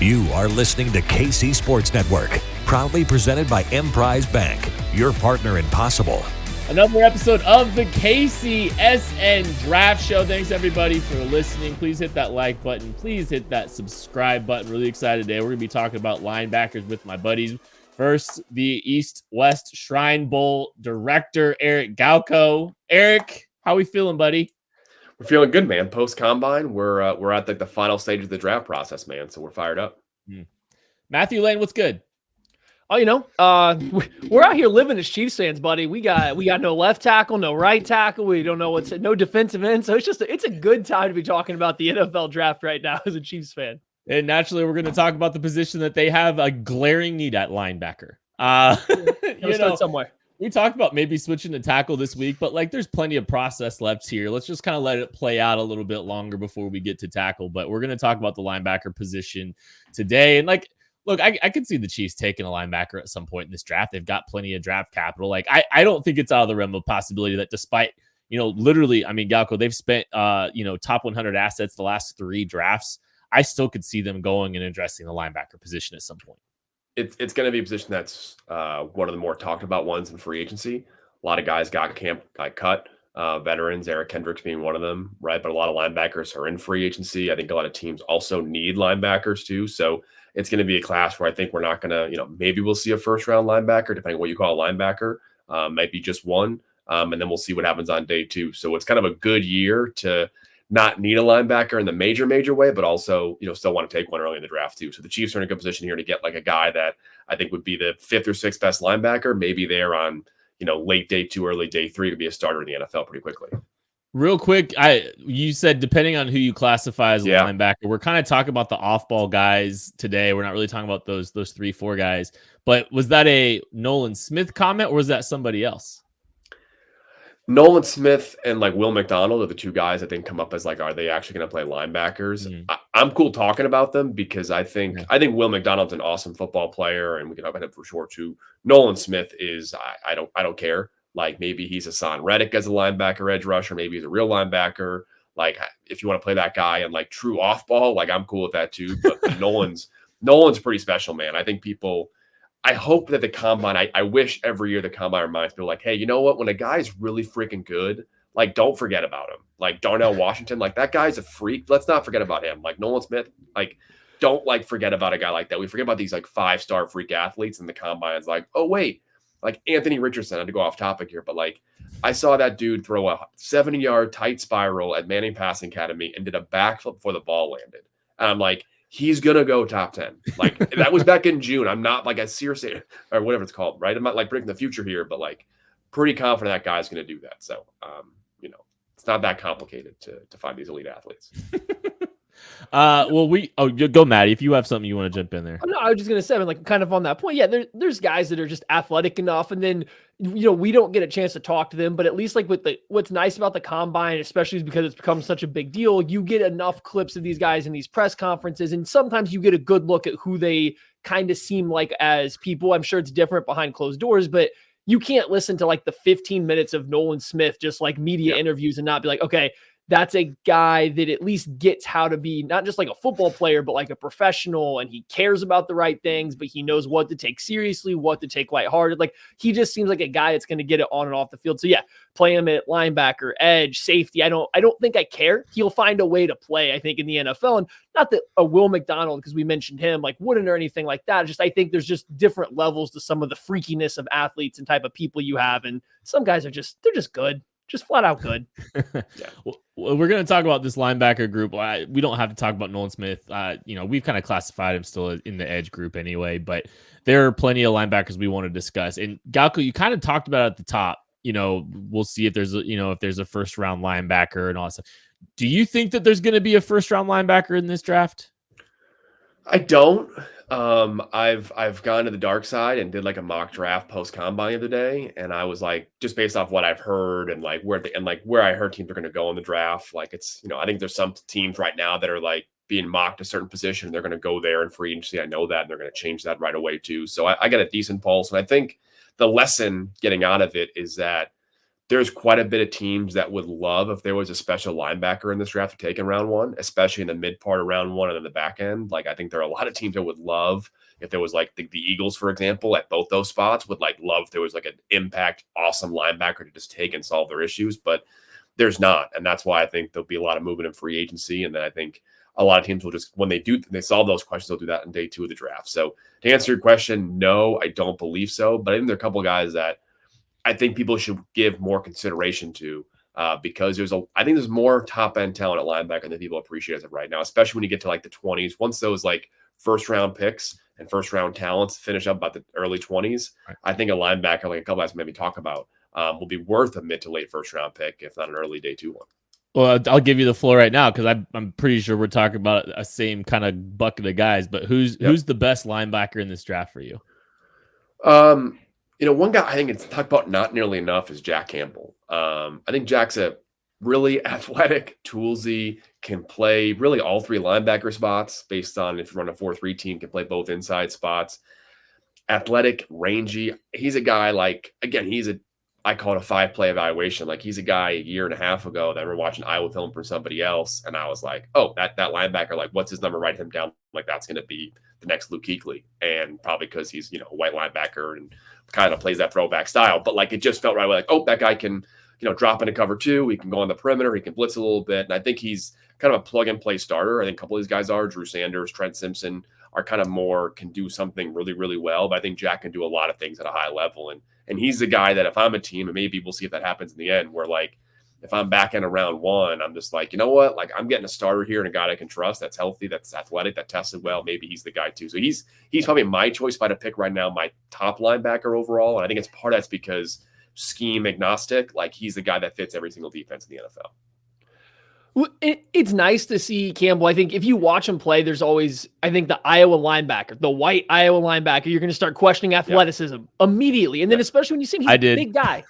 You are listening to KC Sports Network, proudly presented by Emprise Bank, your partner in possible. Another episode of the KCSN Draft Show. Thanks, everybody, for listening. Please hit that like button. Please hit that subscribe button. Really excited today. We're going to be talking about linebackers with my buddies. First, the East-West Shrine Bowl director, Eric Galko. Eric, how we feeling, buddy? We're feeling good, man. Post-combine, we're at the final stage of the draft process, man, so we're fired up. Matthew Lane, what's good? Oh, we're out here living as Chiefs fans, buddy. We got no left tackle, no right tackle. We don't know no defensive end. So it's a good time to be talking about the NFL draft right now as a Chiefs fan. And naturally, we're going to talk about the position that they have a glaring need at linebacker. Start somewhere. We talked about maybe switching to tackle this week, but there's plenty of process left here. Let's just kind of let it play out a little bit longer before we get to tackle. But we're going to talk about the linebacker position today. And look, I could see the Chiefs taking a linebacker at some point in this draft. They've got plenty of draft capital. I don't think it's out of the realm of possibility that despite, literally, Galko, they've spent, top 100 assets the last 3 drafts. I still could see them going and addressing the linebacker position at some point. It's going to be a position that's one of the more talked about ones in free agency. A lot of guys got cut. Veterans, Eric Kendricks being one of them, right? But a lot of linebackers are in free agency. I think a lot of teams also need linebackers too. So it's going to be a class where I think we're not going to, maybe we'll see a first-round linebacker, depending on what you call a linebacker. Might be just one, and then we'll see what happens on day 2. So it's kind of a good year to not need a linebacker in the major way, but also, still want to take one early in the draft too. So the Chiefs are in a good position here to get a guy that I think would be the 5th or 6th best linebacker. Maybe they're on, late day 2, early day 3 could be a starter in the NFL pretty quickly. Real quick, you said depending on who you classify as a linebacker, we're kind of talking about the off-ball guys today. We're not really talking about those 3-4 guys. But was that a Nolan Smith comment or was that somebody else? Nolan Smith and Will McDonald are the 2 guys I think come up as are they actually going to play linebackers? I'm cool talking about them because I think Will McDonald's an awesome football player and we can talk about him for sure too. Nolan Smith is I don't care. Maybe he's a Son Reddick as a linebacker edge rusher. Maybe he's a real linebacker. If you want to play that guy and true off ball, I'm cool with that too. But Nolan's pretty special, man. I think I hope that the combine, I wish every year the combine reminds people hey, you know what? When a guy's really freaking good, don't forget about him. Darnell Washington, that guy's a freak. Let's not forget about him. Nolan Smith, don't forget about a guy like that. We forget about these 5-star freak athletes in the combine. It's oh, wait. Anthony Richardson, I had to go off topic here, but I saw that dude throw a 70-yard tight spiral at Manning Passing Academy and did a backflip before the ball landed. And I'm he's going to go top 10. That was back in June. I'm not a seriously, or whatever it's called, right? I'm not predicting the future here, but pretty confident that guy's going to do that. So, it's not that complicated to find these elite athletes. Go Maddie, if you have something you want to jump in there. No, I was just going to say, kind of on that point. Yeah, there's guys that are just athletic enough. And then, we don't get a chance to talk to them, but at least what's nice about the combine, especially is because it's become such a big deal. You get enough clips of these guys in these press conferences. And sometimes you get a good look at who they kind of seem like as people. I'm sure it's different behind closed doors, but you can't listen to the 15 minutes of Nolan Smith, just media interviews and not be okay, that's a guy that at least gets how to be not just a football player, but a professional, and he cares about the right things, but he knows what to take seriously, what to take lighthearted. He just seems like a guy that's going to get it on and off the field. So yeah, play him at linebacker, edge, safety. I don't think I care. He'll find a way to play, I think, in the NFL. And not that a Will McDonald, because we mentioned him, wouldn't or anything like that. I think there's just different levels to some of the freakiness of athletes and type of people you have. And some guys they're just good. Just flat out good. Well, we're going to talk about this linebacker group. We don't have to talk about Nolan Smith. We've kind of classified him still in the edge group anyway, but there are plenty of linebackers we want to discuss. And Galko, you kind of talked about it at the top. We'll see if there's a first round linebacker and all that stuff. Do you think that there's going to be a first round linebacker in this draft? I don't. I've gone to the dark side and did a mock draft post combine the other day, and I was just based off what I've heard and where I heard teams are going to go in the draft. It's I think there's some teams right now that are being mocked a certain position, and they're going to go there in free agency. I know that, and they're going to change that right away too. So I got a decent pulse, and I think the lesson getting out of it is that there's quite a bit of teams that would love if there was a special linebacker in this draft to take in round 1, especially in the mid part of round 1 and in the back end. Like, I think there are a lot of teams that would love if there was like the Eagles, for example, at both those spots would like love if there was like an impact, awesome linebacker to just take and solve their issues, but there's not. And that's why I think there'll be a lot of movement in free agency. And then I think a lot of teams will just, when they solve those questions, they'll do that in day 2 of the draft. So to answer your question, no, I don't believe so. But I think there are a couple of guys that I think people should give more consideration to because I think there's more top end talent at linebacker than people appreciate as of right now, especially when you get to like the 20s. Once those like first round picks and first round talents finish up about the early 20s, right. I think a linebacker, like a couple guys maybe talk about, will be worth a mid to late first round pick, if not an early day 2 one. Well, I'll give you the floor right now because I'm pretty sure we're talking about a same kind of bucket of guys. But who's the best linebacker in this draft for you? One guy I think it's talked about not nearly enough is Jack Campbell. I think Jack's a really athletic, toolsy, can play really all 3 linebacker spots based on if you run a 4-3 team, can play both inside spots. Athletic, rangy. He's a guy like, again, I call it a 5-play evaluation. Like he's a guy a year and a half ago that we're watching Iowa film from somebody else. And I was like, oh, that linebacker, like what's his number? Write him down. Like that's going to be the next Luke Kuechly. And probably because he's, a white linebacker and kind of plays that throwback style. But like, it just felt right away. Like, oh, that guy can, drop into cover 2. He can go on the perimeter. He can blitz a little bit. And I think he's kind of a plug and play starter. I think a couple of these guys are. Drew Sanders, Trent Simpson are kind of more, can do something really, really well. But I think Jack can do a lot of things at a high level. And he's the guy that if I'm a team, and maybe we'll see if that happens in the end, where like, if I'm back in around 1, I'm just like, you know what? Like I'm getting a starter here and a guy I can trust that's healthy, that's athletic, that tested well. Maybe he's the guy too. So he's probably my choice if I had to pick right now, my top linebacker overall. And I think it's part of that's because scheme agnostic, like he's the guy that fits every single defense in the NFL. Well, it's nice to see Campbell. I think if you watch him play, there's always, I think the Iowa linebacker, the white Iowa linebacker, you're going to start questioning athleticism immediately. And then especially when you see him, he's a big guy.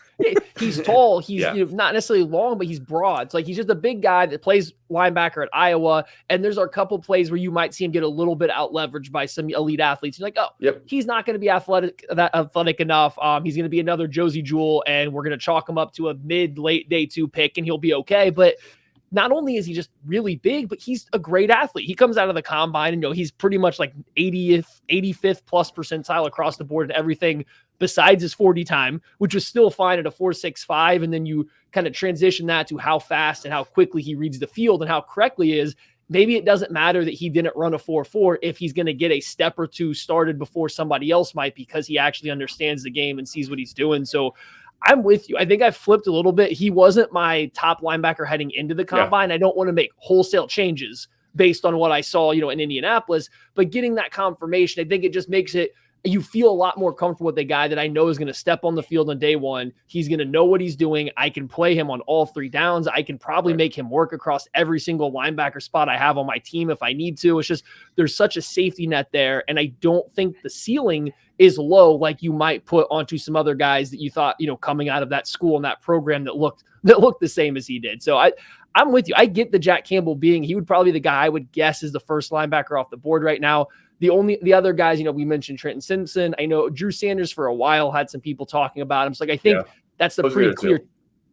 He's tall. He's not necessarily long, but he's broad. It's like he's just a big guy that plays linebacker at Iowa. And there's a couple plays where you might see him get a little bit out leveraged by some elite athletes. You're like, he's not going to be athletic enough. He's going to be another Josie Jewell, and we're going to chalk him up to a mid-late day 2 pick, and he'll be okay. But not only is he just really big, but he's a great athlete. He comes out of the combine and he's pretty much like 85th plus percentile across the board and everything besides his 40 time, which was still fine at a 4.65. And then you kind of transition that to how fast and how quickly he reads the field and how correctly he is. Maybe it doesn't matter that he didn't run a 4.4 if he's going to get a step or 2 started before somebody else might, because he actually understands the game and sees what he's doing. So I'm with you. I think I flipped a little bit. He wasn't my top linebacker heading into the combine. I don't want to make wholesale changes based on what I saw, in Indianapolis, but getting that confirmation, I think it just makes it, you feel a lot more comfortable with a guy that I know is going to step on the field on day 1. He's going to know what he's doing. I can play him on all 3 downs. I can probably make him work across every single linebacker spot I have on my team if I need to. It's just, there's such a safety net there. And I don't think the ceiling is low like you might put onto some other guys that you thought, coming out of that school and that program that looked the same as he did. So I'm with you. I get the Jack Campbell he would probably be the guy I would guess is the first linebacker off the board right now. The other guys, we mentioned Trenton Simpson. I know Drew Sanders for a while had some people talking about him. So I think that's the pretty clear. Too.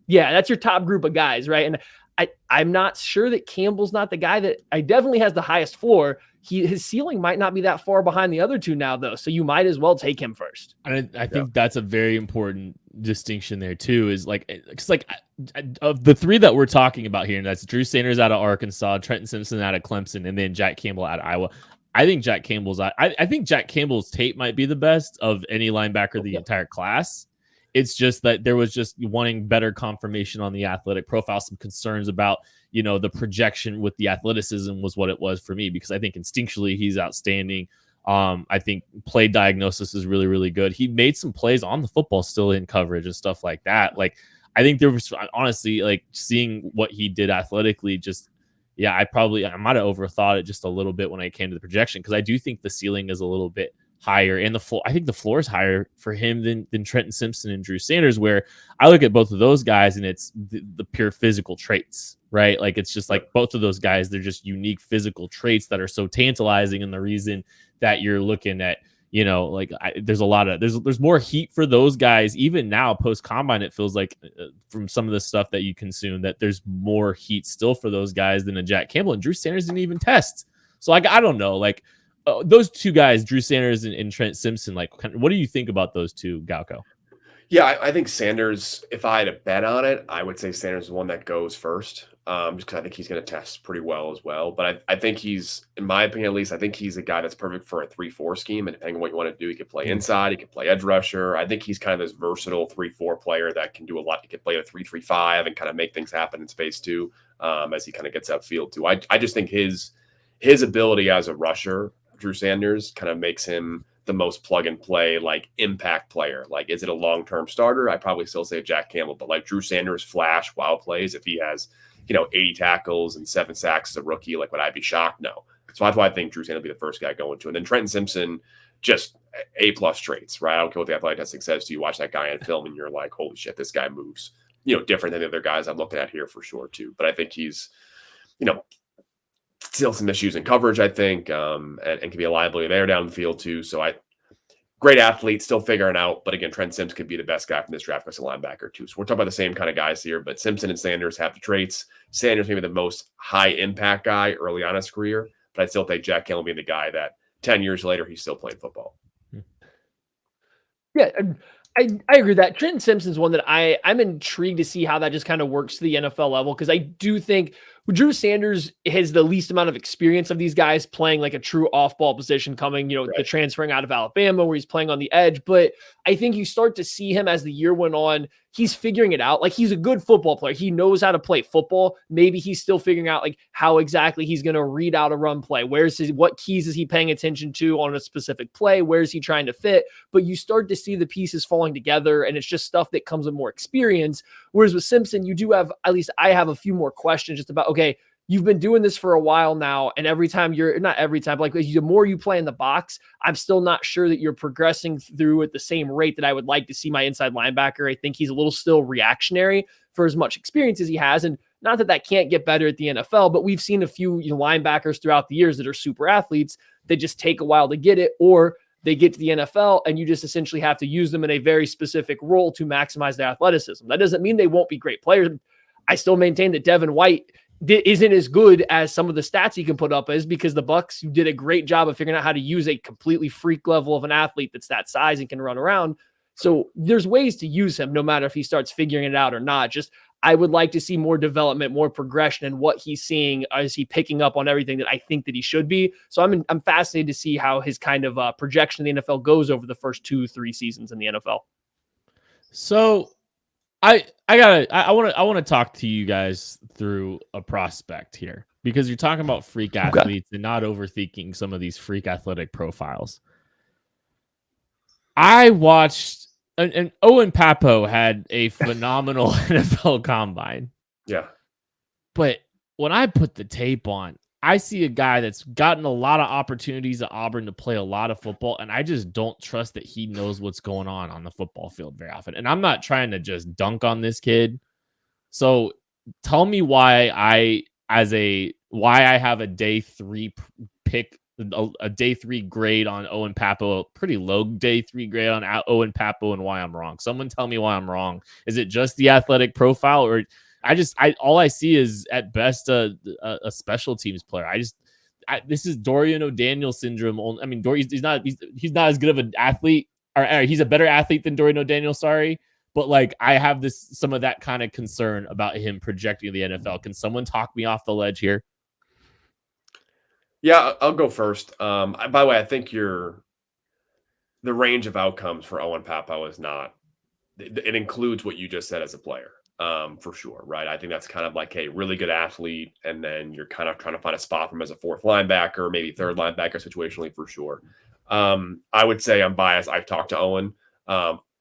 Yeah, that's your top group of guys, right? And I'm not sure that Campbell's not the guy that I definitely has the highest floor. His ceiling might not be that far behind the other 2 now, though. So you might as well take him first. And I think that's a very important distinction there too. Is because of the 3 that we're talking about here, and that's Drew Sanders out of Arkansas, Trenton Simpson out of Clemson, and then Jack Campbell out of Iowa. I think Jack Campbell's tape might be the best of any linebacker the entire class. It's just that there was just wanting better confirmation on the athletic profile, some concerns about, the projection with the athleticism was what it was for me, because I think instinctually he's outstanding. I think play diagnosis is really, really good. He made some plays on the football still in coverage and stuff like that. Like, I think there was honestly, like, seeing what he did athletically, just, I might have overthought it just a little bit when I came to the projection, because I do think the ceiling is a little bit higher, and I think the floor is higher for him than Trenton Simpson and Drew Sanders, where I look at both of those guys and it's the pure physical traits, right? Like, it's just like both of those guys, they're just unique physical traits that are so tantalizing, and the reason that you're looking at, You know, like there's a lot of there's more heat for those guys even now post combine. It feels like from some of the stuff that you consume that there's more heat still for those guys than a Jack Campbell, and Drew Sanders didn't even test. So like I don't know, like those two guys, Drew Sanders and Trent Simpson. Like, what do you think about those two, Galko? Yeah, I think Sanders, if I had a bet on it, I would say Sanders is the one that goes first, just because I think he's going to test pretty well as well. But I think he's, in my opinion at least, I think he's a guy that's perfect for a 3-4 scheme. And depending on what you want to do, he could play inside, he could play edge rusher. I think he's kind of this versatile 3-4 player that can do a lot. He could play a 3-3-5 and kind of make things happen in space too, as he kind of gets upfield too. I just think his ability as a rusher, Drew Sanders, kind of makes him the most plug and play, like impact player. Like, is it a long-term starter? I probably still say Jack Campbell, but like Drew Sanders flash wow plays. If he has, 80 tackles and 7 sacks as a rookie, like would I be shocked? No. So that's why I think Drew Sanders will be the first guy going to. And then Trenton Simpson, just A+ traits, right? I don't care what the athletic testing says to you. Watch that guy in film and you're like, holy shit, this guy moves, different than the other guys I'm looking at here for sure too. But I think he's, still some issues in coverage, I think, and can be a liability there down the field too. So great athlete, still figuring out. But again, Trent Sims could be the best guy from this draft as a linebacker too. So we're talking about the same kind of guys here, but Simpson and Sanders have the traits. Sanders maybe the most high impact guy early on in his career, but I still think Jack Campbell being the guy that 10 years later, he's still playing football. Yeah, I agree with that. Trenton Simpson's one that I'm intrigued to see how that just kind of works to the NFL level, because I do think Drew Sanders has the least amount of experience of these guys playing like a true off-ball position coming, Right. the transferring out of Alabama where he's playing on the edge. But I think you start to see him as the year went on, he's figuring it out. Like, he's a good football player. He knows how to play football. Maybe he's still figuring out like how exactly he's going to read out a run play. What keys is he paying attention to on a specific play? Where is he trying to fit? But you start to see the pieces falling together, and it's just stuff that comes with more experience. Whereas with Simpson, you do have, at least I have a few more questions just about, okay, you've been doing this for a while now, and every time not every time, but like the more you play in the box, I'm still not sure that you're progressing through at the same rate that I would like to see my inside linebacker. I think he's a little still reactionary for as much experience as he has. And not that can't get better at the NFL, but we've seen a few linebackers throughout the years that are super athletes that just take a while to get it, or they get to the NFL and you just essentially have to use them in a very specific role to maximize their athleticism. That doesn't mean they won't be great players. I still maintain that Devin White isn't as good as some of the stats he can put up as, because the Bucs did a great job of figuring out how to use a completely freak level of an athlete that's that size and can run around. So there's ways to use him no matter if he starts figuring it out or not. Just, I would like to see more development, more progression in what he's seeing. Is he picking up on everything that I think that he should be? So I'm fascinated to see how his kind of projection in the NFL goes over the first 2-3 seasons in the NFL. So I want to talk to you guys through a prospect here, because you're talking about freak athletes and not overthinking some of these freak athletic profiles. I watched, and Owen Papo had a phenomenal NFL combine. Yeah. But when I put the tape on, I see a guy that's gotten a lot of opportunities at Auburn to play a lot of football, and I just don't trust that he knows what's going on the football field very often. And I'm not trying to just dunk on this kid. So tell me why I have a day 3 pick, a day 3 grade on Owen Papo, a pretty low day 3 grade on Owen Papo, and why I'm wrong. Someone tell me why I'm wrong. Is it just the athletic profile, or all I see is at best a special teams player. This is Dorian O'Daniel syndrome. I mean, he's not as good of an athlete, or he's a better athlete than Dorian O'Daniel. Sorry, but like I have some of that kind of concern about him projecting the NFL. Can someone talk me off the ledge here? Yeah, I'll go first. By the way, I think the range of outcomes for Owen Papo is not. It includes what you just said as a player. For sure, right? I think that's kind of like a really good athlete, and then you're kind of trying to find a spot for him as a 4th linebacker, maybe 3rd linebacker situationally, for sure. I would say I'm biased. I've talked to Owen.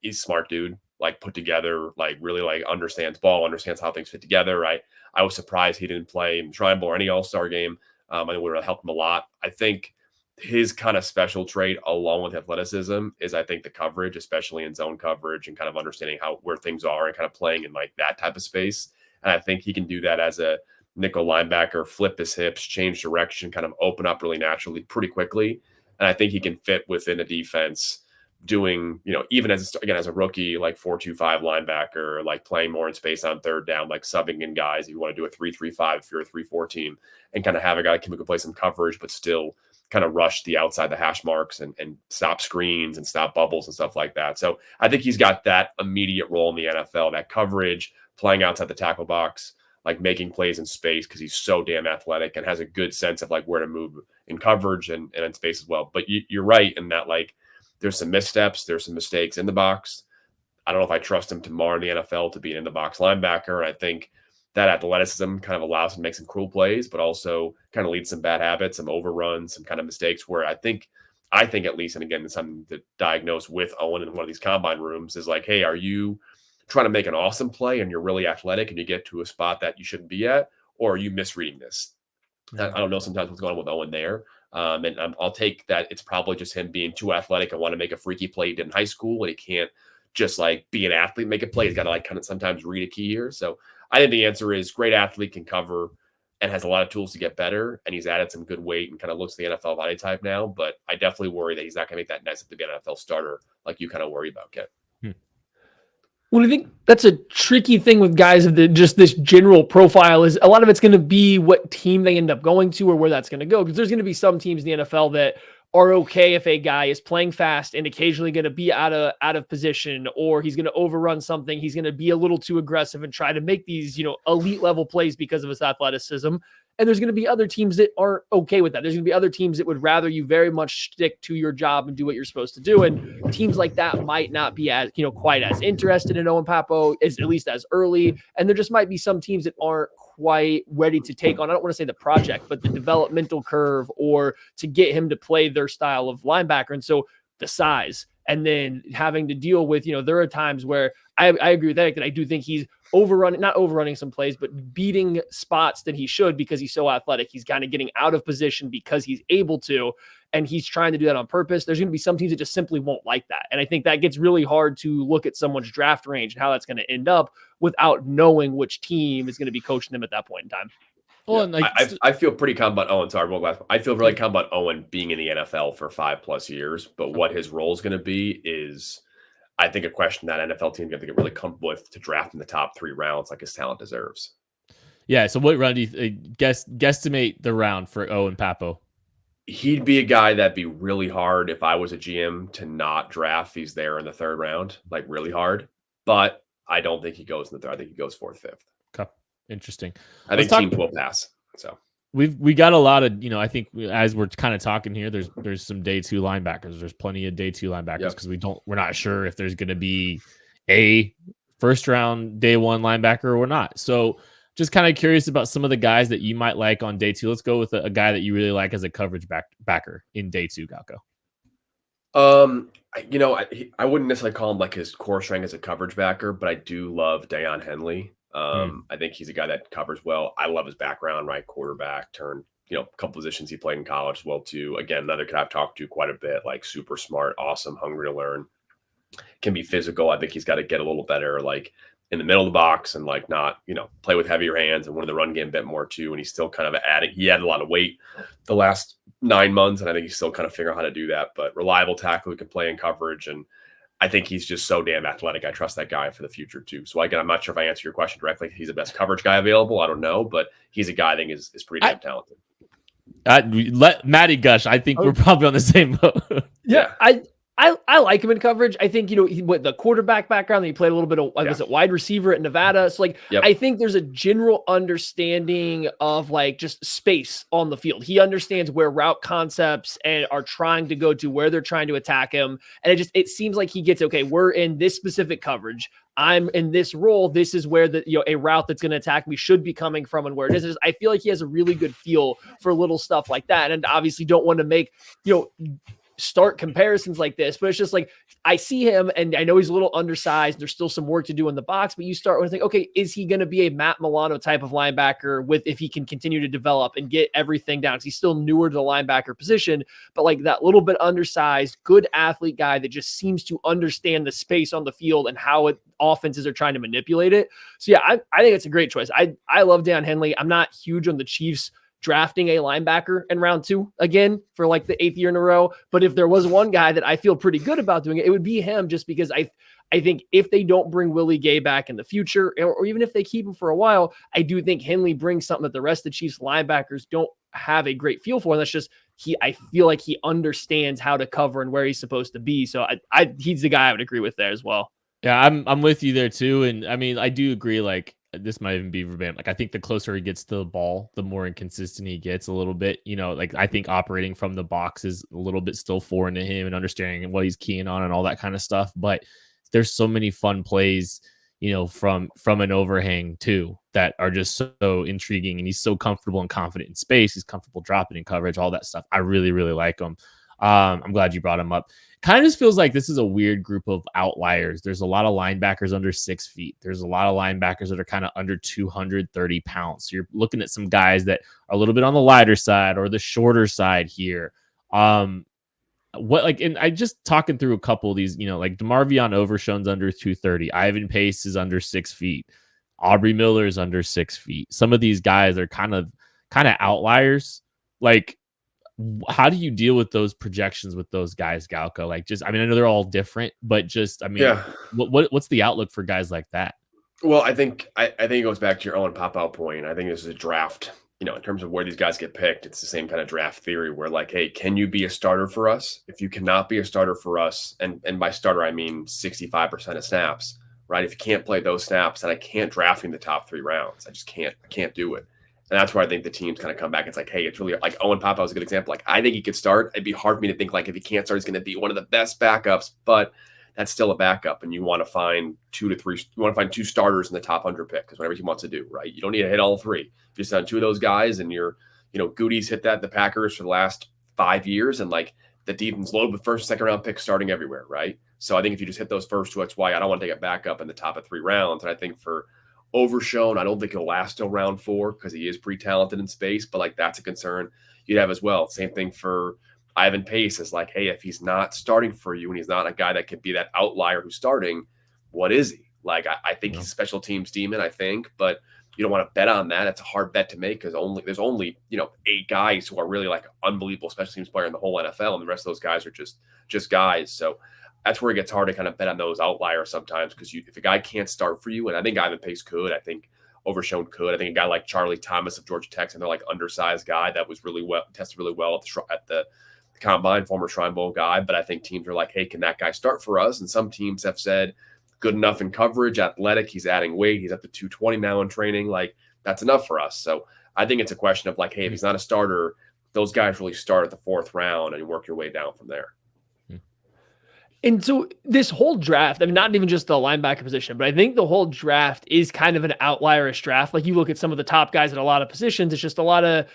He's a smart dude, like put together, like really like understands ball, understands how things fit together, right? I was surprised he didn't play in Shrine Bowl or any All-Star game. I would have helped him a lot. I think his kind of special trait, along with athleticism, is I think the coverage, especially in zone coverage, and kind of understanding where things are and kind of playing in like that type of space. And I think he can do that as a nickel linebacker, flip his hips, change direction, kind of open up really naturally pretty quickly. And I think he can fit within a defense doing, even as a rookie, like 4-2-5 linebacker, like playing more in space on third down, like subbing in guys. If you want to do a 3-3-5, if you're a 3-4 team, and kind of have a guy who can play some coverage, but still kind of rush the outside the hash marks and stop screens and stop bubbles and stuff like that. So I think he's got that immediate role in the NFL, that coverage, playing outside the tackle box, like making plays in space, because he's so damn athletic and has a good sense of like where to move in coverage and in space as well. But you're right in that, like, there's some missteps, there's some mistakes in the box. I don't know if I trust him tomorrow in the NFL to be an in-the-box linebacker. And I think that athleticism kind of allows him to make some cool plays, but also kind of leads some bad habits, some overruns, some kind of mistakes where I think at least, and again, it's something to diagnose with Owen in one of these combine rooms, is like, hey, are you trying to make an awesome play and you're really athletic and you get to a spot that you shouldn't be at, or are you misreading this? I don't know sometimes what's going on with Owen there. And I'll take that it's probably just him being too athletic and want to make a freaky play he did in high school, and he can't just like be an athlete, make a play. He's got to like kind of sometimes read a key here. So I think the answer is great athlete, can cover, and has a lot of tools to get better. And he's added some good weight and kind of looks the NFL body type now. But I definitely worry that he's not going to make that next to be an NFL starter like you kind of worry about, Kent. Well, I think that's a tricky thing with guys of just this general profile, is a lot of it's going to be what team they end up going to or where that's going to go. Because there's going to be some teams in the NFL that are okay if a guy is playing fast and occasionally going to be out of position, or he's going to overrun something. He's going to be a little too aggressive and try to make these, elite level plays because of his athleticism. And there's going to be other teams that aren't okay with that. There's going to be other teams that would rather you very much stick to your job and do what you're supposed to do. And teams like that might not be as, quite as interested in Owen Papo, at least as early. And there just might be some teams that aren't quite ready to take on, I don't want to say the project, but the developmental curve, or to get him to play their style of linebacker. And so the size, and then having to deal with, there are times where I agree with Eric that I do think he's not overrunning some plays, but beating spots that he should, because he's so athletic. He's kind of getting out of position because he's able to, and he's trying to do that on purpose. There's going to be some teams that just simply won't like that. And I think that gets really hard to look at someone's draft range and how that's going to end up without knowing which team is going to be coaching them at that point in time. Well, yeah. I feel pretty confident about Owen. Sorry, one last. I feel really confident about Owen being in the NFL for 5+ years, but what his role is going to be is, I think, a question that NFL teams have to get really comfortable with to draft in the top 3 rounds, like his talent deserves. Yeah. So what round do you guesstimate the round for Owen Papo? He'd be a guy that'd be really hard if I was a GM to not draft. He's there in the 3rd round, like really hard. But I don't think he goes in the 3rd. I think he goes 4th, 5th. Okay. Interesting. I think teams will pass. So we got a lot of, I think as we're kind of talking here, there's some day 2 linebackers. There's plenty of day 2 linebackers because we're not sure if there's going to be a first round day 1 linebacker or not. So just kind of curious about some of the guys that you might like on day 2. Let's go with a guy that you really like as a coverage backer in day 2, Galko. I wouldn't necessarily call him like his core strength as a coverage backer, but I do love Deion Henley. I think he's a guy that covers well. I love his background, right? Quarterback turned, a couple positions he played in college as well too. Again, another guy I've talked to quite a bit, like super smart, awesome, hungry to learn, can be physical. I think he's got to get a little better, like in the middle of the box, and like not, play with heavier hands and win the run game a bit more too. And he's still kind of he added a lot of weight the last 9 months, and I think he's still kind of figuring out how to do that. But reliable tackle who can play in coverage, and I think he's just so damn athletic. I trust that guy for the future too. So again, I'm not sure if I answer your question directly. He's the best coverage guy available. I don't know, but he's a guy I think is pretty damn talented. Let Matty gush. I think we're probably on the same boat. Yeah. I like him in coverage. I think, with the quarterback background, he played a little bit of, was it wide receiver at Nevada? So I think there's a general understanding of like just space on the field. He understands where route concepts and are trying to go to, where they're trying to attack him. And it seems like he gets, okay, we're in this specific coverage. I'm in this role. This is where a route that's going to attack me should be coming from and where it is. I feel like he has a really good feel for little stuff like that. And obviously don't want to make, start comparisons like this, but it's just like, I see him and I know he's a little undersized. There's still some work to do in the box, but you start with think, okay, is he going to be a Matt Milano type of linebacker if he can continue to develop and get everything down? Because he's still newer to the linebacker position, but like that little bit undersized, good athlete guy that just seems to understand the space on the field and how offenses are trying to manipulate it. So yeah, I think it's a great choice. I love Dan Henley. I'm not huge on the Chiefs drafting a linebacker in round 2 again for like the 8th year in a row. But if there was one guy that I feel pretty good about doing it, it would be him, just because I think if they don't bring Willie Gay back in the future, or even if they keep him for a while, I do think Henley brings something that the rest of the Chiefs linebackers don't have a great feel for. And that's just, I feel like he understands how to cover and where he's supposed to be. So he's the guy I would agree with there as well. Yeah, I'm with you there too. And I mean, I do agree, like, this might even be verbatim. Like, I think the closer he gets to the ball, the more inconsistent he gets a little bit. Like, I think operating from the box is a little bit still foreign to him, and understanding what he's keying on and all that kind of stuff. But there's so many fun plays, from an overhang too, that are just so intriguing. And he's so comfortable and confident in space. He's comfortable dropping in coverage, all that stuff. I really, really like him. I'm glad you brought him up. Kind of just feels like this is a weird group of outliers. There's a lot of linebackers under 6 feet. There's a lot of linebackers that are kind of under 230 pounds. So you're looking at some guys that are a little bit on the lighter side or the shorter side here. And I just talking through a couple of these, like DeMarvion Overshown's under 230. Ivan Pace is under 6 feet. Aubrey Miller is under 6 feet. Some of these guys are kind of outliers. Like, how do you deal with those projections with those guys, Galko? Like, I know they're all different, but what's the outlook for guys like that? Well, I think it goes back to your Owen pop-out point. I think this is a draft, in terms of where these guys get picked. It's the same kind of draft theory where, like, hey, can you be a starter for us? If you cannot be a starter for us, and by starter, I mean 65% of snaps, right? If you can't play those snaps, then I can't draft you in the top 3 rounds. I just can't do it. And that's where I think the teams kind of come back. It's like, hey, it's really like Owen Papa was a good example. Like, I think he could start. It'd be hard for me to think, like, if he can't start, he's going to be one of the best backups, but that's still a backup. And you want to find 2 to 3, you want to find 2 starters in the top 100 pick, because whatever he wants to do, right? You don't need to hit all 3. If you just on 2 of those guys, and you're, Goody's hit that, the Packers for the last 5 years, and like the defense loaded with first, second round picks starting everywhere, right? So I think if you just hit those first 2, that's why I don't want to take a backup in the top of 3 rounds. And I think for Overshown, I don't think he'll last till round 4, because he is pretty talented in space, but like that's a concern you'd have as well. Same thing for Ivan Pace, is like, hey, if he's not starting for you and he's not a guy that could be that outlier who's starting, what is he? Like, I think he's a special teams demon, I think, but you don't want to bet on that. It's a hard bet to make, because there's only 8 guys who are really like unbelievable special teams player in the whole NFL, and the rest of those guys are just guys. So that's where it gets hard to kind of bet on those outliers sometimes, because if a guy can't start for you, and I think Ivan Pace could, I think Overshown could. I think a guy like Charlie Thomas of Georgia Tech, and they're like undersized guy that was tested really well at the combine, former Shrine Bowl guy. But I think teams are like, hey, can that guy start for us? And some teams have said good enough in coverage, athletic, he's adding weight, he's up to 220 now in training, like that's enough for us. So I think it's a question of like, hey, if he's not a starter, those guys really start at the 4th round and you work your way down from there. And so this whole draft, not even just the linebacker position, but I think the whole draft is kind of an outlierish draft. Like, you look at some of the top guys at a lot of positions, it's just a lot of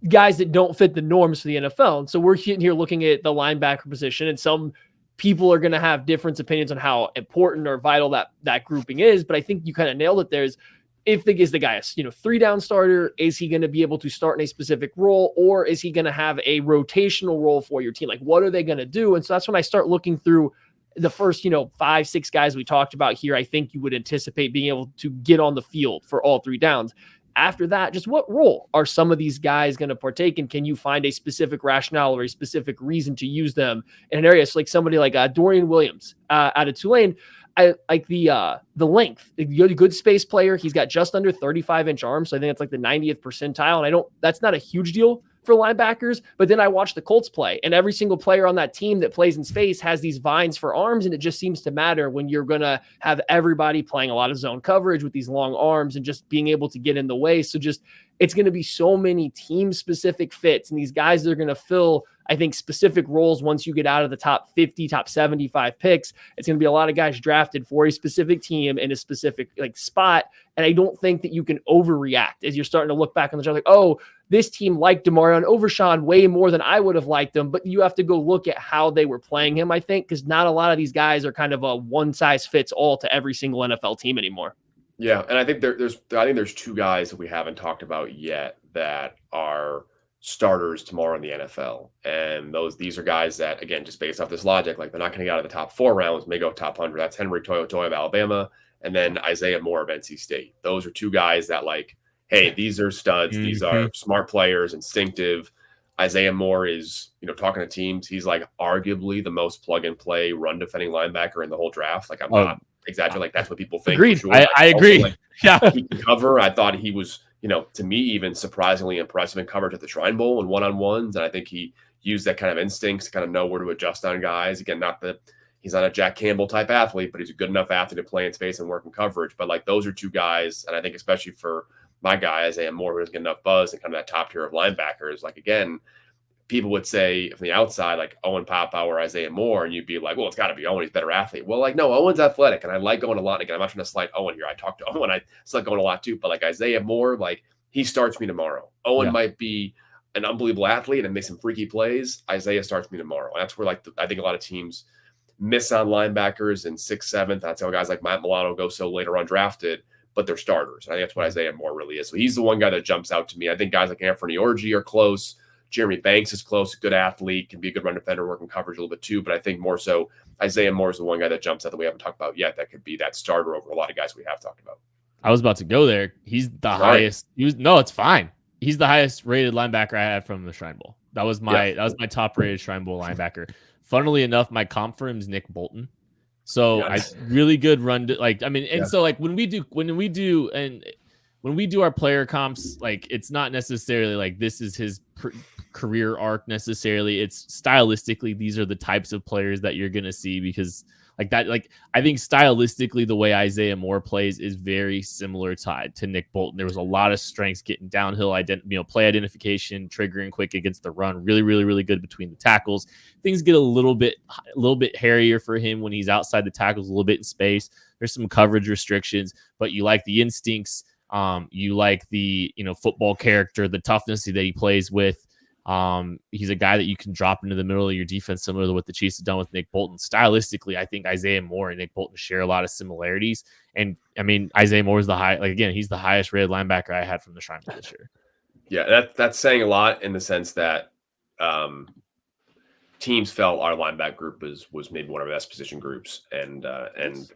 guys that don't fit the norms for the NFL. And so we're sitting here looking at the linebacker position, and some people are going to have different opinions on how important or vital that grouping is. But I think you kind of nailed it. Is the guy a 3-down starter? Is he going to be able to start in a specific role, or is he going to have a rotational role for your team? Like, what are they going to do? And so that's when I start looking through the first, 5, 6 guys we talked about here. I think you would anticipate being able to get on the field for all 3 downs. After that, just what role are some of these guys going to partake in? Can you find a specific rationale or a specific reason to use them in an area? So like somebody like Dorian Williams out of Tulane, I like the length, a good space player. He's got just under 35-inch arms. So I think it's like the 90th percentile. And that's not a huge deal for linebackers, but then I watch the Colts play, and every single player on that team that plays in space has these vines for arms. And it just seems to matter when you're going to have everybody playing a lot of zone coverage with these long arms and just being able to get in the way. So it's going to be so many team specific fits, and these guys that are going to fill, I think, specific roles. Once you get out of the top 50, top 75 picks, it's going to be a lot of guys drafted for a specific team in a specific spot. And I don't think that you can overreact as you're starting to look back on the draft, like, oh, this team liked DeMarvion Overshown way more than I would have liked them. But you have to go look at how they were playing him, I think, because not a lot of these guys are kind of a one size fits all to every single NFL team anymore. Yeah, and I think there's 2 guys that we haven't talked about yet that are starters tomorrow in the NFL. And these are guys that, again, just based off this logic, like they're not going to get out of the top 4 rounds, may go top 100. That's Henry To'oTo'o of Alabama, and then Isaiah Moore of NC State. Those are 2 guys that, like, hey, these are studs. These are smart players, instinctive. Isaiah Moore is, talking to teams, he's like arguably the most plug and play run defending linebacker in the whole draft. Like I'm not exaggerating. Like that's what people think. Agreed. Sure. I agree. Like, yeah. He can cover. I thought he was, to me, even surprisingly impressive in coverage at the Shrine Bowl and one-on-ones. And I think he used that kind of instincts to kind of know where to adjust on guys. Again, not that he's not a Jack Campbell type athlete, but he's a good enough athlete to play in space and work in coverage. But like those are two guys. And I think especially for my guy, Isaiah Moore, who doesn't get enough buzz and kind of that top tier of linebackers, like again, people would say from the outside, like Owen Pappower or Isaiah Moore, and you'd be like, well, it's got to be Owen. He's a better athlete. Well, like, no, Owen's athletic, and I like Owen a lot. Again, I'm not trying to slight Owen here. I talked to Owen. I like Owen a lot too. But like Isaiah Moore, like he starts me tomorrow. Owen might be an unbelievable athlete and make some freaky plays. Isaiah starts me tomorrow. And that's where I think a lot of teams miss on linebackers in 6th, 7th. That's how guys like Matt Milano go so later undrafted, but they're starters. And I think that's what Isaiah Moore really is. So he's the one guy that jumps out to me. I think guys like Anthony Orji are close. Jeremy Banks is close, a good athlete, can be a good run defender, working coverage a little bit too. But I think more so Isaiah Moore is the one guy that jumps out that we haven't talked about yet. That could be that starter over a lot of guys we have talked about. I was about to go there. He's the highest. No, it's fine. He's the highest rated linebacker I had from the Shrine Bowl. That was my top rated Shrine Bowl linebacker. Funnily enough, my comp for him is Nick Bolton. So I really good run. So like when we do our player comps, like it's not necessarily like this is his career arc necessarily. It's stylistically, these are the types of players that you're going to see because like that, like I think stylistically, the way Isaiah Moore plays is very similar to Nick Bolton. There was a lot of strengths getting downhill, play identification, triggering quick against the run, really, really, really good between the tackles. Things get a little bit hairier for him when he's outside the tackles, a little bit in space. There's some coverage restrictions, but you like the instincts. You like the, football character, the toughness that he plays with. He's a guy that you can drop into the middle of your defense, similar to what the Chiefs have done with Nick Bolton. Stylistically, I think Isaiah Moore and Nick Bolton share a lot of similarities. And I mean, Isaiah Moore is he's the highest rated linebacker I had from the Shrine Bowl this year. Yeah, that's saying a lot in the sense that teams felt our linebacker group was maybe one of our best position groups and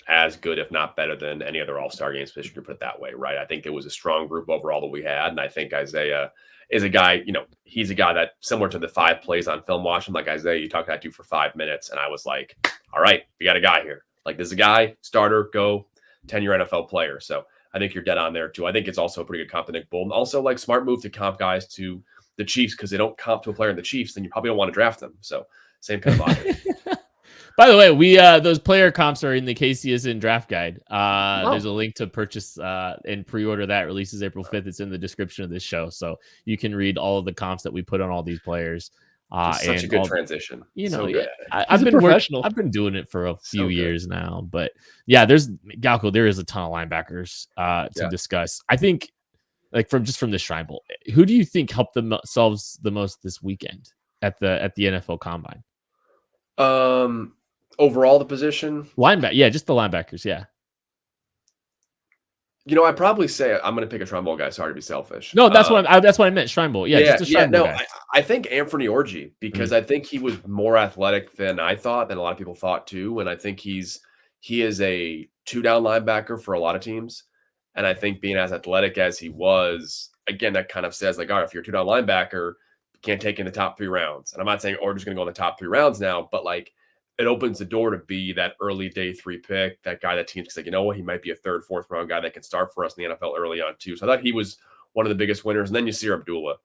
as good, if not better than any other All-Star Games position group, put it that way, right? I think it was a strong group overall that we had. And I think Isaiah is a guy, he's a guy that similar to the 5 plays on film watching, like Isaiah, you talked that to for 5 minutes. And I was like, all right, we got a guy here. Like this is a guy, starter, go 10-year NFL player. So I think you're dead on there too. I think it's also a pretty good comp to Nick Bolton. Also like smart move to comp guys to the Chiefs because they don't comp to a player in the Chiefs, then you probably don't want to draft them. So same kind of logic. By the way, we those player comps are in the KCSN draft guide. There's a link to purchase and pre-order that. Releases April 5th. It's in the description of this show, so you can read all of the comps that we put on all these players. Such a good transition. I've been professional. I've been doing it for a few years now, but yeah, there's Galko. There is a ton of linebackers to discuss. I think, like from the Shrine Bowl, who do you think helped themselves the most this weekend at the NFL Combine? Overall, the position linebacker, just the linebackers, I'd probably say I'm going to pick a Shrine Bowl guy. Sorry to be selfish. No, that's what I meant. Shrine Bowl, just a Shrine Bowl guy. I think Anthony Orji because I think he was more athletic than I thought, than a lot of people thought too, and I think he is a 2-down linebacker for a lot of teams, and I think being as athletic as he was, again, that kind of says like, all right, if you're a 2-down linebacker, you can't take in the top 3 rounds. And I'm not saying Orji's going to go in the top 3 rounds now, but like it opens the door to be that early day 3 pick, that guy that teams can say, you know what, he might be a 3rd, 4th round guy that can start for us in the NFL early on too. So I thought he was one of the biggest winners. And then Yasir Abdullah,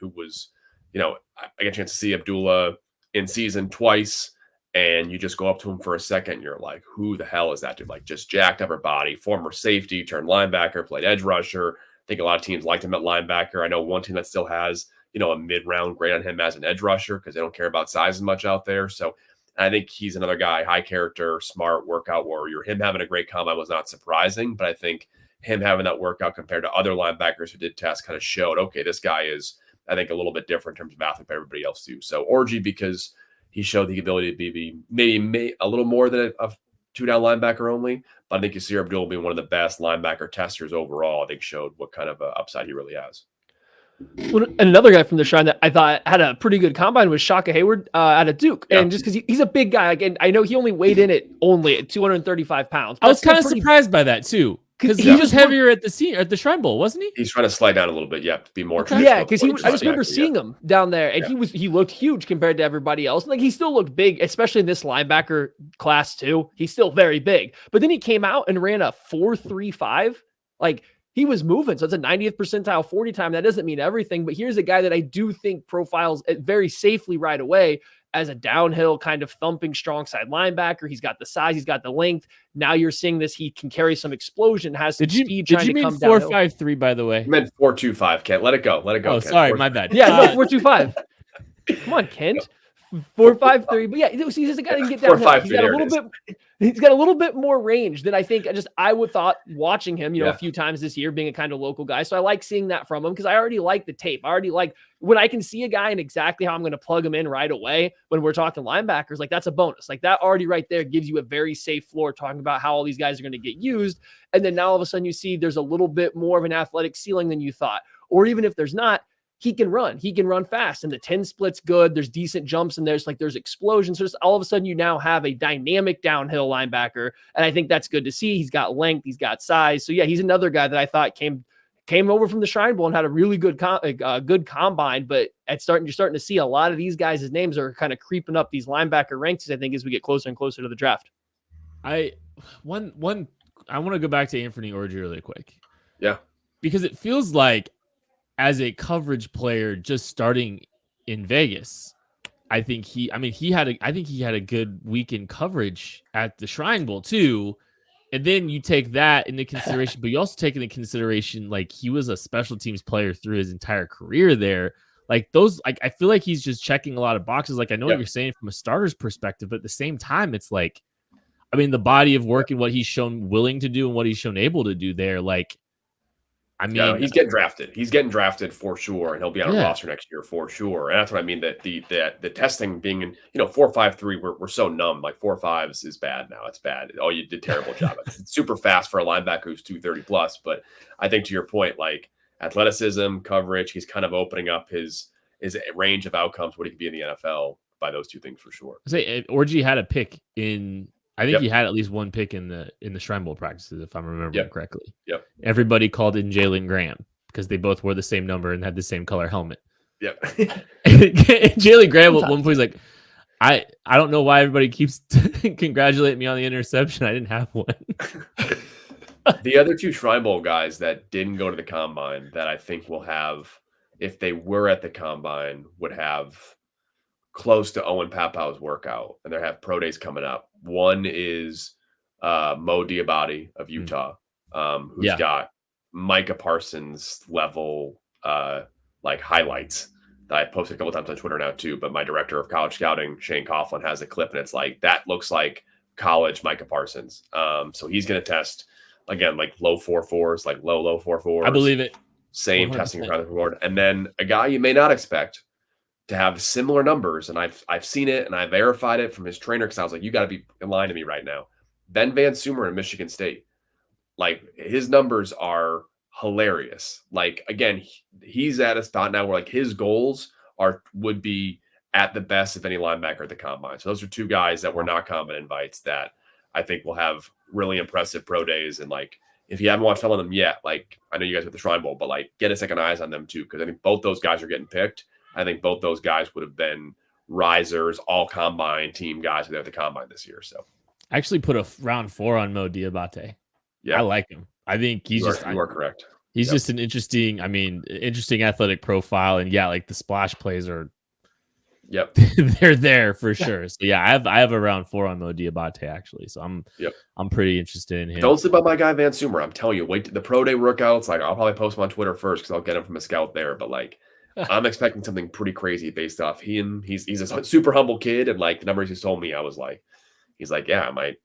who was, I get a chance to see Abdullah in season twice, and you just go up to him for a second, and you're like, who the hell is that dude? Like just jacked up her body, former safety, turned linebacker, played edge rusher. I think a lot of teams liked him at linebacker. I know one team that still has, a mid-round grade on him as an edge rusher because they don't care about size as much out there. So I think he's another guy, high character, smart, workout warrior. Him having a great combine was not surprising, but I think him having that workout compared to other linebackers who did tests kind of showed, okay, this guy is, I think, a little bit different in terms of athlete than everybody else do. So Orji, because he showed the ability to be maybe a little more than a 2-down linebacker only, but I think Yasir Abdullah being one of the best linebacker testers overall, I think showed what kind of upside he really has. Well, and another guy from the Shrine that I thought had a pretty good combine was Shaka Hayward out of Duke. And just because he's a big guy, again, I know he only weighed in at 235 pounds. I was kind of surprised by that too. Because he was heavier at the Shrine Bowl, wasn't he? He's trying to slide down a little bit, to be more. Yeah, because I just remember seeing him down there, and he looked huge compared to everybody else. Like, he still looked big, especially in this linebacker class too. He's still very big, but then he came out and ran a 4.35. Like, he was moving. So it's a 90th percentile 40 time. That doesn't mean everything, but here's a guy that I do think profiles very safely right away as a downhill kind of thumping strong side linebacker. He's got the size, he's got the length. Now you're seeing this, he can carry some explosion, has some speed trying to come down. 4.53, by the way? I meant 4.25, Kent. Let it go. Oh, Kent. sorry, my bad. Yeah, no, 4.25. Come on, Kent. 4.53. But yeah, he's a guy that can get down. He's got a little bit more range than I think I would thought watching him, a few times this year, being a kind of local guy. So I like seeing that from him because I already like the tape. I already like when I can see a guy and exactly how I'm going to plug him in right away when we're talking linebackers. Like, that's a bonus. Like, that already right there gives you a very safe floor talking about how all these guys are going to get used. And then now all of a sudden you see there's a little bit more of an athletic ceiling than you thought. Or even if there's not, he can run fast, and the 10 split's good. There's decent jumps and there's explosions. So just all of a sudden you now have a dynamic downhill linebacker. And I think that's good to see. He's got length, he's got size. So yeah, he's another guy that I thought came over from the Shrine Bowl and had a really good combine, but you're starting to see a lot of these guys' names are kind of creeping up these linebacker ranks, I think, as we get closer and closer to the draft. I want to go back to Anthony Orji really quick. Yeah. Because it feels like, as a coverage player just starting in Vegas, I think he had a good week in coverage at the Shrine Bowl too. And then you take that into consideration, but you also take into consideration, like, he was a special teams player through his entire career there. Like, those, like, I feel like he's just checking a lot of boxes. Like, I know what you're saying from a starter's perspective, but at the same time, it's like, the body of work and what he's shown willing to do and what he's shown able to do there, like, he's getting drafted. He's getting drafted for sure, and he'll be on a roster next year for sure. And that's what I mean. That the testing being in 4.53, we're so numb. Like 4.5s is bad now. It's bad. Oh, you did a terrible job. It's super fast for a linebacker who's 230 plus. But I think to your point, like athleticism, coverage, he's kind of opening up his range of outcomes, what he could be in the NFL by those two things for sure. Orji had a pick in. I think he had at least one pick in the Shrine Bowl practices, if I'm remembering correctly. Yep. Everybody called in Jalen Graham because they both wore the same number and had the same color helmet. Yep. Jalen Graham at one point was like, I don't know why everybody keeps congratulating me on the interception. I didn't have one. The other two Shrine Bowl guys that didn't go to the combine that I think will have, if they were at the combine, would have close to Owen Papau's workout, and they have pro days coming up. One is Mo Diabate of Utah, who's got Micah Parsons level highlights that I posted a couple times on Twitter now too. But my director of college scouting, Shane Coughlin, has a clip, and it's like, that looks like college Micah Parsons. So he's going to test again, like low 4.4s, like low 4.4s. I believe it. Same 100%. Testing across the board. And then a guy you may not expect to have similar numbers, and I've seen it and I verified it from his trainer, because I was like, you got to be lying to me right now. Ben Van Sumer in Michigan State, like, his numbers are hilarious. Like, again, he's at a spot now where like his goals would be at the best of any linebacker at the combine. So those are two guys that were not common invites that I think will have really impressive pro days. And like, if you haven't watched some of them yet, like, I know you guys with the Shrine Bowl, but like, get a second eyes on them too, because I think both those guys are getting picked. I think both those guys would have been risers, all combine team guys at the combine this year. So I actually put a round 4 on Mo Diabate. Yeah, I like him. I think he's you are correct. He's just an interesting athletic profile. And like the splash plays are, they're there for sure. So I have a round 4 on Mo Diabate actually. So I'm pretty interested in him. Don't sleep on my guy Van Sumer. I'm telling you, wait the pro day workouts. Like, I'll probably post him on Twitter first, because I'll get him from a scout there. But like, I'm expecting something pretty crazy based off he's a super humble kid, and like the numbers he told me, I was like, he's like, yeah, I might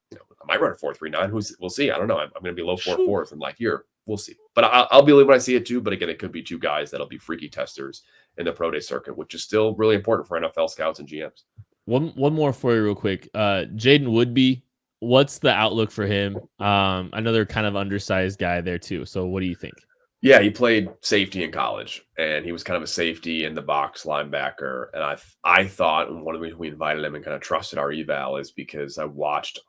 run a 4.39. We'll see. I don't know. I'm going to be low 4.4s. I'm like, we'll see. But I'll believe when I see it too. But again, it could be two guys that'll be freaky testers in the pro day circuit, which is still really important for NFL scouts and GMs. One more for you real quick. Jaden Woodby, what's the outlook for him? Another kind of undersized guy there too. So what do you think? Yeah, he played safety in college, and he was kind of a safety in the box linebacker. And I thought, and one of the reasons we invited him and kind of trusted our eval is because I watched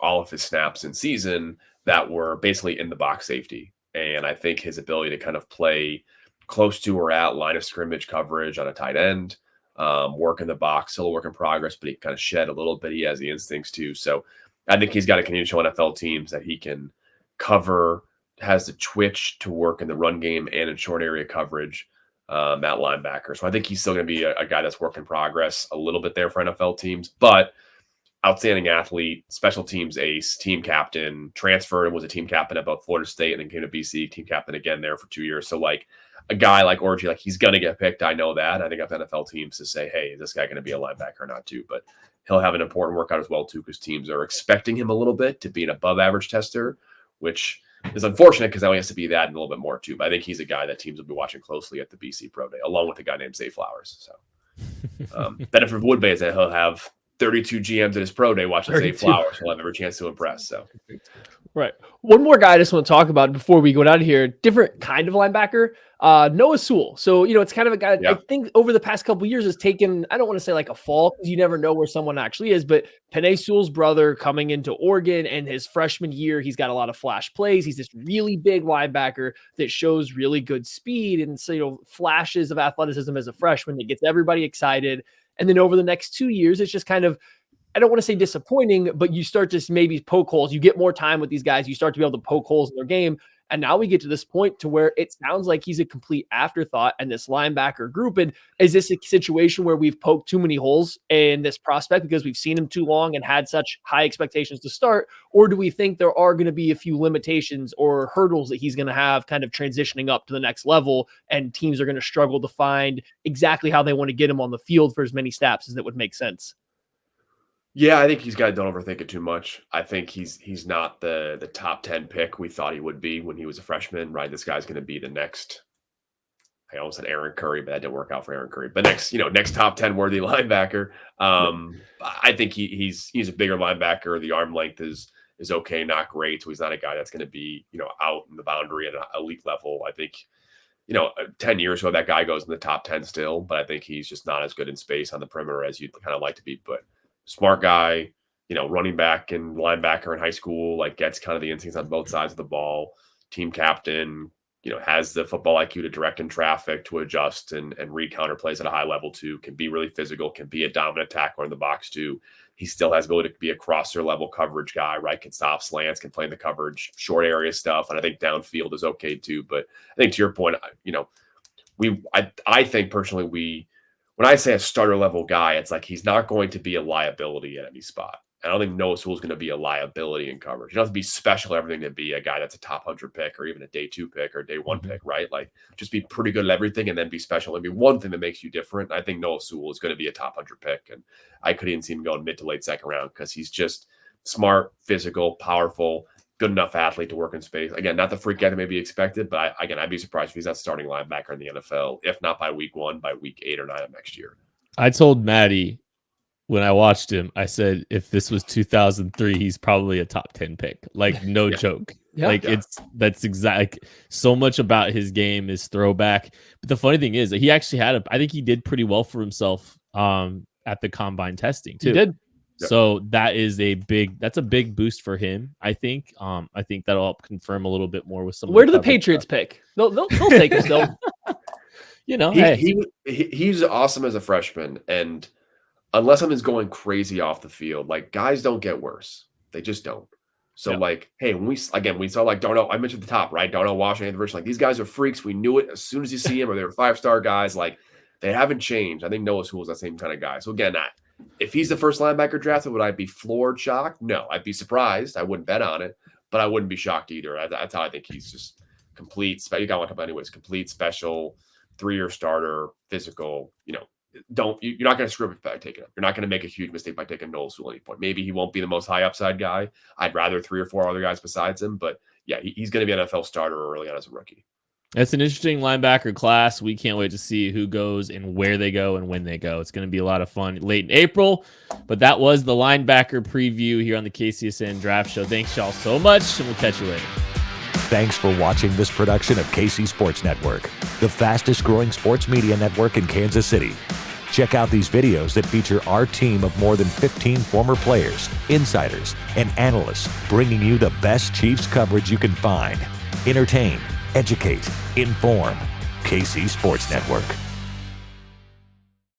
all of his snaps in season that were basically in the box safety. And I think his ability to kind of play close to or at line of scrimmage coverage on a tight end, work in the box, still a work in progress, but he kind of shed a little bit. He has the instincts too. So I think he's got to continue to show NFL teams that he can cover, has the twitch to work in the run game and in short area coverage at linebacker. So I think he's still going to be a guy that's work in progress a little bit there for NFL teams, but outstanding athlete, special teams ace, team captain, transferred and was a team captain at both Florida State and then came to BC, team captain again there for 2 years. So like a guy like Orji, like he's going to get picked. I know that. I think up NFL teams to say, hey, is this guy going to be a linebacker or not too? But he'll have an important workout as well too, because teams are expecting him a little bit to be an above average tester, which is unfortunate because now he has to be that and a little bit more too. But I think he's a guy that teams will be watching closely at the BC Pro Day, along with a guy named Zay Flowers. So benefit of Woodbay is that he'll have 32 GMs at his pro day watching Zay Flowers. He'll have every chance to impress. So, right. One more guy I just want to talk about before we go out of here. Different kind of linebacker, Noah Sewell. So, it's kind of a guy I think over the past couple of years has taken, I don't want to say like a fall because you never know where someone actually is, but Penei Sewell's brother coming into Oregon and his freshman year, he's got a lot of flash plays. He's this really big linebacker that shows really good speed and so, flashes of athleticism as a freshman that gets everybody excited. And then over the next 2 years, it's just kind of, I don't want to say disappointing, but you start to maybe poke holes. You get more time with these guys. You start to be able to poke holes in their game. And now we get to this point to where it sounds like he's a complete afterthought in this linebacker group. And is this a situation where we've poked too many holes in this prospect because we've seen him too long and had such high expectations to start? Or do we think there are going to be a few limitations or hurdles that he's going to have kind of transitioning up to the next level and teams are going to struggle to find exactly how they want to get him on the field for as many snaps as that would make sense? Yeah, I think he's got to don't overthink it too much. I think he's not the top 10 pick we thought he would be when he was a freshman, right? This guy's going to be the next, I almost said Aaron Curry, but that didn't work out for Aaron Curry. But next top 10 worthy linebacker. I think he's a bigger linebacker. The arm length is okay, not great. So he's not a guy that's going to be, out in the boundary at an elite level. I think, 10 years ago, that guy goes in the top 10 still, but I think he's just not as good in space on the perimeter as you'd kind of like to be. But smart guy, running back and linebacker in high school, like gets kind of the instincts on both sides of the ball, team captain, has the football IQ to direct in traffic, to adjust and read counter plays at a high level too, can be really physical, can be a dominant tackler in the box too. He still has ability to be a crosser level coverage guy, right? Can stop slants, can play in the coverage, short area stuff. And I think downfield is okay too. But I think to your point, I think personally, when I say a starter level guy, it's like he's not going to be a liability at any spot. I don't think Noah Sewell is going to be a liability in coverage. You don't have to be special everything to be a guy that's a top 100 pick or even a day 2 pick or day 1 pick, right? Like just be pretty good at everything and then be special and be one thing that makes you different. I think Noah Sewell is going to be a top 100 pick. And I could even see him going mid to late second round because he's just smart, physical, powerful, good enough athlete to work in space. Again, not the freak guy that may be expected, but I'd be surprised if he's not starting linebacker in the NFL, if not by week 1, by week 8 or 9 of next year. I told Maddie when I watched him, I said, if this was 2003, he's probably a top 10 pick. Like, no joke. Yeah. That's exact. So much about his game is throwback. But the funny thing is that he actually I think he did pretty well for himself at the combine testing too. He did. So that's a big boost for him. I think that'll help confirm a little bit more with some. Where do the Patriots pick? They'll take us though. He's awesome as a freshman, and unless something's going crazy off the field, like guys don't get worse. They just don't. So hey, when we saw like Darnell, I mentioned at the top, right? Darnell Washington, like these guys are freaks. We knew it as soon as you see them, or they were 5-star guys. Like they haven't changed. I think Noah Sewell is that same kind of guy. So again, if he's the first linebacker drafted, would I be floored, shocked? No, I'd be surprised. I wouldn't bet on it, but I wouldn't be shocked either. That's how I think he's just complete. You got one couple anyways. Complete, special, 3-year starter, physical. You're not going to screw up by taking him. You're not going to make a huge mistake by taking Noah Sewell at any point. Maybe he won't be the most high upside guy. I'd rather 3 or 4 other guys besides him, but yeah, he's going to be an NFL starter early on as a rookie. It's an interesting linebacker class. We can't wait to see who goes and where they go and when they go. It's going to be a lot of fun late in April. But that was the linebacker preview here on the KCSN Draft Show. Thanks, y'all, so much, and we'll catch you later. Thanks for watching this production of KC Sports Network, the fastest growing sports media network in Kansas City. Check out these videos that feature our team of more than 15 former players, insiders, and analysts bringing you the best Chiefs coverage you can find. Entertain, educate, inform. KC Sports Network.